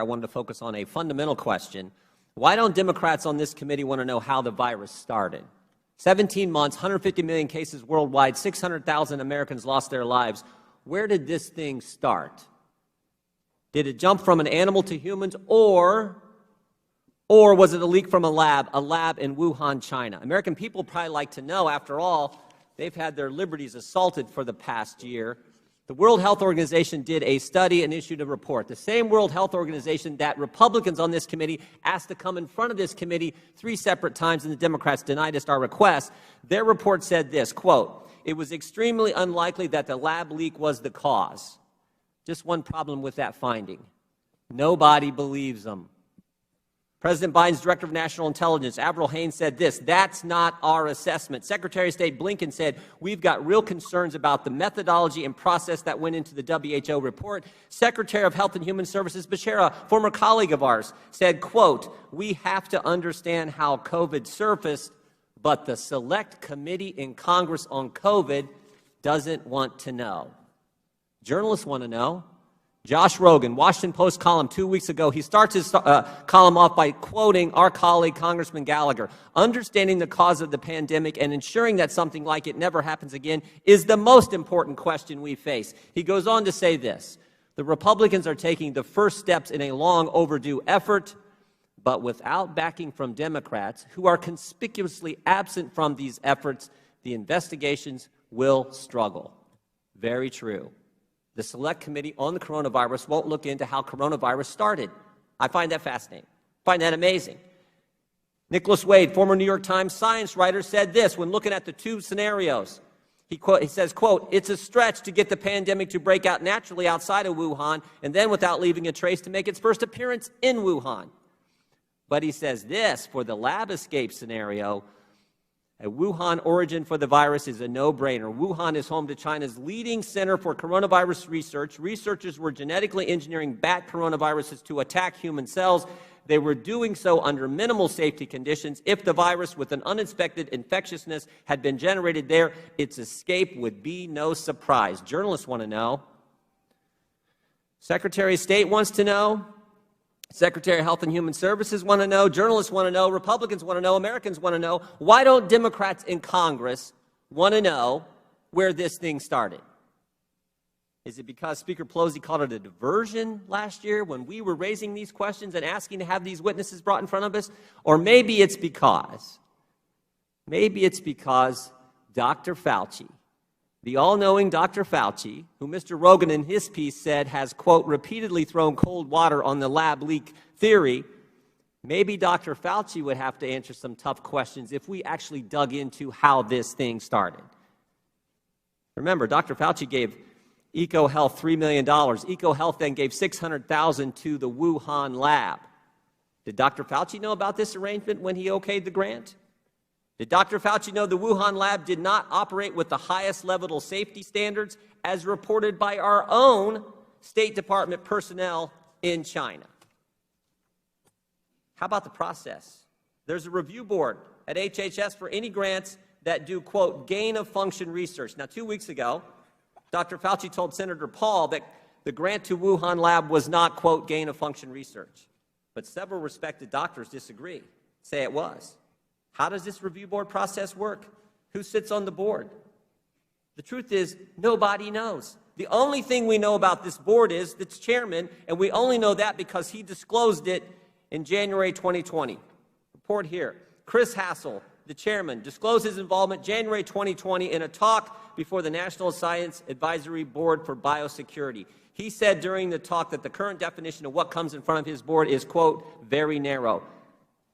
I wanted to focus on a fundamental question. Why don't Democrats on this committee want to know how the virus started? 17 months, 150 million cases worldwide, 600,000 Americans lost their lives. Where did this thing start? Did it jump from an animal to humans, or was it a leak from a lab in Wuhan, China? American people probably like to know. After all, they've had their liberties assaulted for the past year. The World Health Organization did a study and issued a report. The same World Health Organization that Republicans on this committee asked to come in front of this committee 3 separate times, and the Democrats denied us our request. Their report said this, quote, "It was extremely unlikely that the lab leak was the cause." Just one problem with that finding. Nobody believes them. President Biden's Director of National Intelligence, Avril Haines, said this, "That's not our assessment." Secretary of State Blinken said, "We've got real concerns about the methodology and process that went into the WHO report." Secretary of Health and Human Services Becerra, former colleague of ours, said, quote, "We have to understand how COVID surfaced, but the Select Committee in Congress on COVID doesn't want to know." Journalists want to know. Josh Rogan, Washington Post column 2 weeks ago, he starts his column off by quoting our colleague, Congressman Gallagher. "Understanding the cause of the pandemic and ensuring that something like it never happens again is the most important question we face." He goes on to say this, "The Republicans are taking the first steps in a long overdue effort, but without backing from Democrats, who are conspicuously absent from these efforts, the investigations will struggle." Very true. The Select Committee on the coronavirus won't look into how coronavirus started. I find that fascinating. I find that amazing. Nicholas Wade, former New York Times science writer, said this when looking at the 2 scenarios. He says, quote, "It's a stretch to get the pandemic to break out naturally outside of Wuhan and then without leaving a trace to make its first appearance in Wuhan." But he says this, for the lab escape scenario, a Wuhan origin for the virus is a no-brainer. Wuhan is home to China's leading center for coronavirus research. Researchers were genetically engineering bat coronaviruses to attack human cells. They were doing so under minimal safety conditions. If the virus with an uninspected infectiousness had been generated there, its escape would be no surprise. Journalists want to know. Secretary of State wants to know. Secretary of Health and Human Services want to know, journalists want to know, Republicans want to know, Americans want to know. Why don't Democrats in Congress want to know where this thing started? Is it because Speaker Pelosi called it a diversion last year when we were raising these questions and asking to have these witnesses brought in front of us? Or maybe it's because Dr. Fauci, the all-knowing Dr. Fauci, who Mr. Rogan in his piece said has, quote, repeatedly thrown cold water on the lab leak theory, maybe Dr. Fauci would have to answer some tough questions if we actually dug into how this thing started. Remember, Dr. Fauci gave EcoHealth $3 million. EcoHealth then gave $600,000 to the Wuhan lab. Did Dr. Fauci know about this arrangement when he okayed the grant? Did Dr. Fauci know the Wuhan lab did not operate with the highest level of safety standards as reported by our own State Department personnel in China? How about the process? There's a review board at HHS for any grants that do, quote, gain-of-function research. Now, 2 weeks ago, Dr. Fauci told Senator Paul that the grant to Wuhan lab was not, quote, gain-of-function research. But several respected doctors disagree, say it was. How does this review board process work? Who sits on the board? The truth is, nobody knows. The only thing we know about this board is its chairman, and we only know that because he disclosed it in January 2020. Report here. Chris Hassel, the chairman, disclosed his involvement January 2020 in a talk before the National Science Advisory Board for Biosecurity. He said during the talk that the current definition of what comes in front of his board is, quote, very narrow.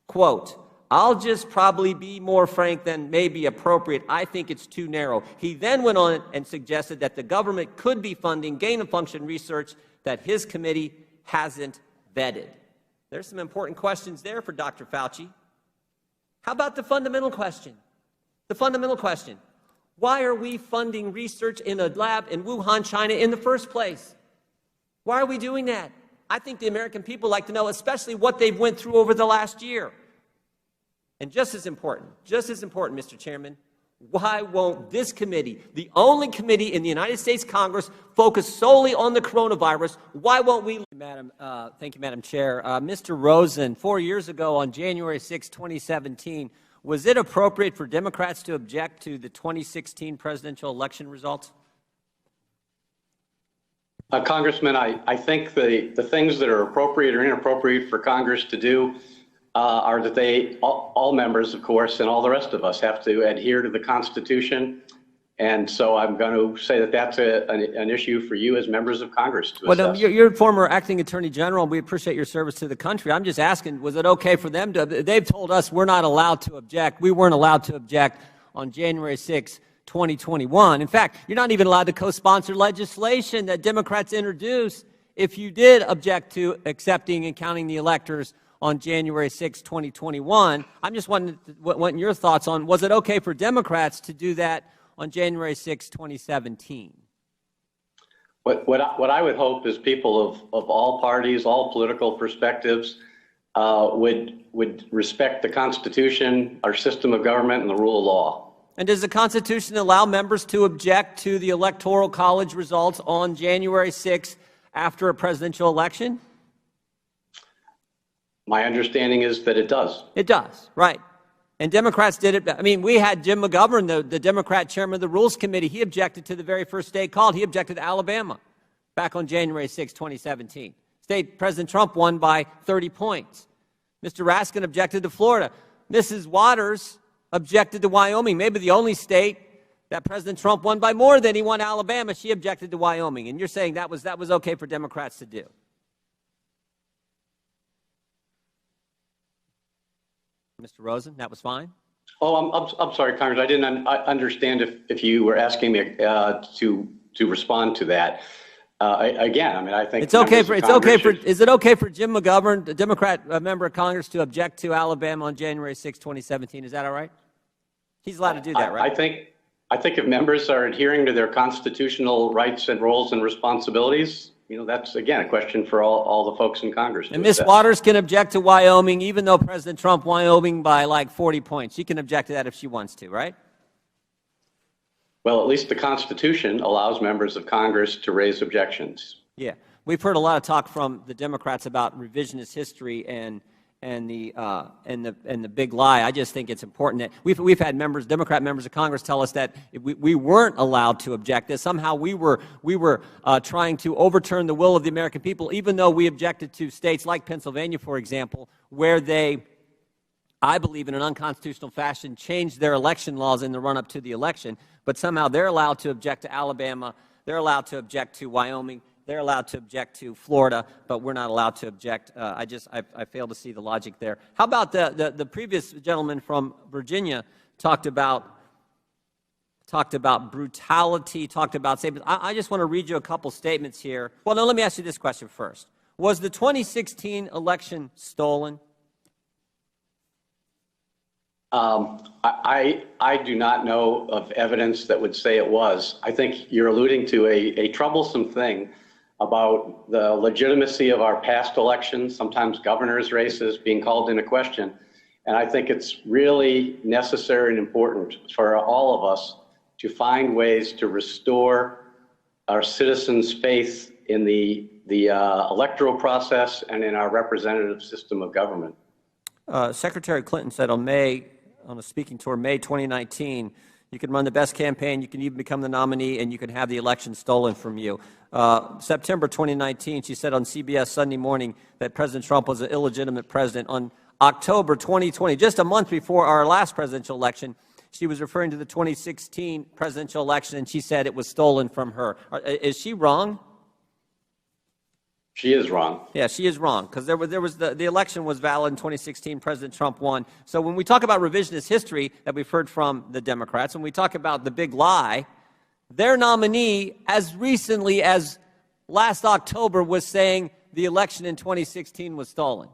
Quote, I'll just probably be more frank than may be appropriate. I think it's too narrow. He then went on and suggested that the government could be funding gain-of-function research that his committee hasn't vetted. There's some important questions there for Dr. Fauci. How about the fundamental question? The fundamental question. Why are we funding research in a lab in Wuhan, China in the first place? Why are we doing that? I think the American people like to know, especially what they've went through over the last year. And just as important, Mr. Chairman, Why won't this committee, the only committee in the United States Congress, focus solely on the coronavirus? Why won't we? Thank you, Madam Chair. Mr. Rosen, 4 years ago on January 6, 2017, was it appropriate for Democrats to object to the 2016 presidential election results? Congressman, I think the things that are appropriate or inappropriate for Congress to do are that all members, of course, and all the rest of us have to adhere to the Constitution. And so I'm going to say that that's an issue for you as members of Congress to assess. You're a former acting attorney general, and we appreciate your service to the country. I'm just asking, was it okay for them to? They've told us we're not allowed to object. We weren't allowed to object on January 6, 2021. In fact, you're not even allowed to co-sponsor legislation that Democrats introduced if you did object to accepting and counting the electors on January 6, 2021. I'm just wanting your thoughts on, was it okay for Democrats to do that on January 6, 2017? What I would hope is people of all parties, all political perspectives, would respect the Constitution, our system of government, and the rule of law. And does the Constitution allow members to object to the Electoral College results on January 6 after a presidential election? My understanding is that it does. It does, right. And Democrats did it. I mean, we had Jim McGovern, the Democrat chairman of the Rules Committee. He objected to the very first state called. He objected to Alabama back on January 6, 2017. President Trump won by 30 points. Mr. Raskin objected to Florida. Mrs. Waters objected to Wyoming, maybe the only state that President Trump won by more than he won Alabama. She objected to Wyoming. And you're saying that was okay for Democrats to do? Mr. Rosen, that was fine? Oh, I'm sorry, Congress. I didn't understand if you were asking me to respond to that. Again, I mean, I think is it okay for Jim McGovern, the Democrat member of Congress, to object to Alabama on January 6, 2017? Is that all right? He's allowed to do that, right? I think if members are adhering to their constitutional rights and roles and responsibilities, that's, again, a question for all the folks in Congress. And Ms. Waters can object to Wyoming, even though President Trump won Wyoming by like 40 points. She can object to that if she wants to, right? Well, at least the Constitution allows members of Congress to raise objections. Yeah. We've heard a lot of talk from the Democrats about revisionist history and the big lie. I just think it's important that we've had Democrat members of Congress tell us that we weren't allowed to object, that somehow we were trying to overturn the will of the American people, even though we objected to states like Pennsylvania, for example, where they, I believe in an unconstitutional fashion, changed their election laws in the run-up to the election, but somehow they're allowed to object to Alabama, they're allowed to object to Wyoming, they're allowed to object to Florida, but we're not allowed to object. I fail to see the logic there. How about the previous gentleman from Virginia talked about brutality, talked about statements. I just want to read you a couple statements here. Well, no, let me ask you this question first. Was the 2016 election stolen? I do not know of evidence that would say it was. I think you're alluding to a troublesome thing about the legitimacy of our past elections, sometimes governor's races being called into question. And I think it's really necessary and important for all of us to find ways to restore our citizens' faith in the electoral process and in our representative system of government. Secretary Clinton said on a speaking tour, May 2019, you can run the best campaign, you can even become the nominee, and you can have the election stolen from you. September 2019, she said on CBS Sunday Morning that President Trump was an illegitimate president. On October 2020, just a month before our last presidential election, she was referring to the 2016 presidential election, and she said it was stolen from her. Is she wrong? She is wrong. Yeah, she is wrong, because the election was valid in 2016. President Trump won. So when we talk about revisionist history that we've heard from the Democrats, when we talk about the big lie, their nominee, as recently as last October, was saying the election in 2016 was stolen.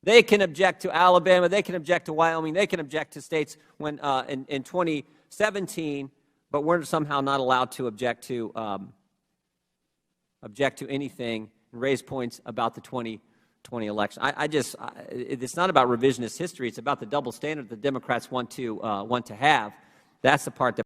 They can object to Alabama. They can object to Wyoming. They can object to states when in 2017, but we're somehow not allowed to object to anything. Raise points about the 2020 election. It's not about revisionist history. It's about the double standard the Democrats want to have. That's the part that